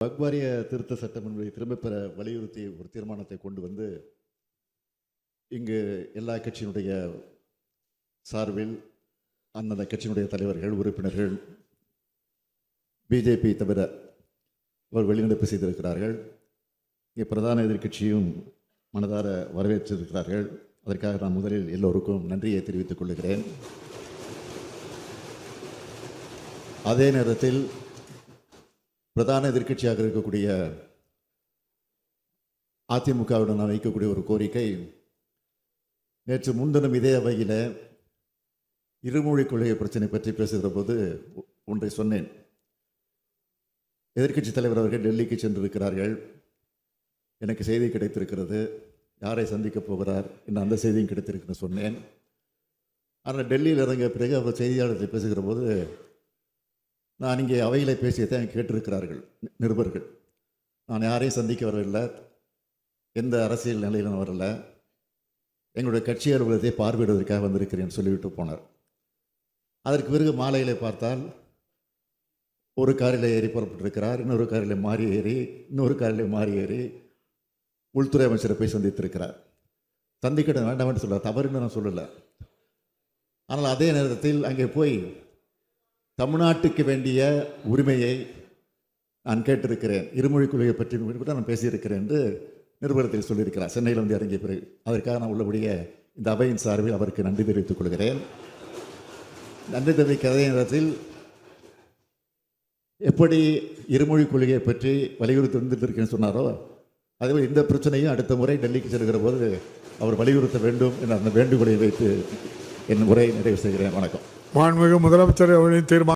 வக்வாரிய திருத்த சட்டம் என்பதை திரும்பப் பெற வலியுறுத்தி ஒரு தீர்மானத்தை கொண்டு வந்து இங்கு எல்லா கட்சியினுடைய சார்பில் அந்தந்த கட்சியினுடைய தலைவர்கள், உறுப்பினர்கள், பிஜேபி தவிர அவர் வெளிநடப்பு செய்திருக்கிறார்கள். இங்கே பிரதான எதிர்க்கட்சியும் மனதார வரவேற்றிருக்கிறார்கள். அதற்காக நான் முதலில் எல்லோருக்கும் நன்றியை தெரிவித்துக் கொள்கிறேன். அதே நேரத்தில் பிரதான எதிர்க்கட்சியாக இருக்கக்கூடிய அதிமுகவுடன் நான் வைக்கக்கூடிய ஒரு கோரிக்கை, நேற்று முன்தினம் இதே அவையில் இருமொழி கொள்கை பிரச்சனை பற்றி பேசுகிற போது ஒன்றை சொன்னேன். எதிர்க்கட்சி தலைவர் அவர்கள் டெல்லிக்கு சென்றிருக்கிறார்கள். எனக்கு செய்தி கிடைத்திருக்கிறது, யாரை சந்திக்கப் போகிறார் என்ன அந்த செய்தியும் கிடைத்திருக்குன்னு சொன்னேன். ஆனால் டெல்லியில் இறங்கிய பிறகு அவர் செய்தியாளர்கள் பேசுகிற போது நான் இங்கே அவையில் பேசியதை கேட்டிருக்கிறார்கள் நிருபர்கள். நான் யாரையும் சந்திக்க வரவில்லை, எந்த அரசியல் நிலையில் நான் வரல, எங்களுடைய கட்சி அலுவலகத்தை பார்வையிடுவதற்காக வந்திருக்கிறேன் சொல்லிவிட்டு போனார். அதற்கு பிறகு மாலையில் பார்த்தால் ஒரு காரில் ஏறி புறப்பட்டிருக்கிறார், இன்னொரு காரில் மாறி ஏறி, இன்னொரு காரில் மாறி ஏறி உள்துறை அமைச்சரை போய் சந்தித்திருக்கிறார். சந்திக்கிட வேண்டாம் என்று சொல்ல, தவறுன்னு நான் சொல்லலை. ஆனால் அதே நேரத்தில் அங்கே போய் தமிழ்நாட்டுக்கு வேண்டிய உரிமையை நான் கேட்டிருக்கிறேன், இருமொழி கொள்கையை பற்றி நான் பேசியிருக்கிறேன் என்று நிருபரத்தில் சொல்லியிருக்கிறார் சென்னையில் வந்து இறங்கிய பிறகு. அதற்காக நான் உள்ளபடிய இந்த அவையின் சார்பில் அவருக்கு நன்றி தெரிவித்துக் கொள்கிறேன். நன்றி தெரிவிக்க அதே நேரத்தில் எப்படி இருமொழி கொள்கையை பற்றி வலியுறுத்தி வந்துருக்கேன்னு சொன்னாரோ, அதேபோல் இந்த பிரச்சனையும் அடுத்த முறை டெல்லிக்கு செல்கிற போது அவர் வலியுறுத்த வேண்டும் என்ற அந்த வேண்டுகோளை வைத்து என் உரையை நிறைவு செய்கிறேன். வணக்கம். மாண்புமிகு முதலமைச்சர் அவர்களின் தீர்மானம்.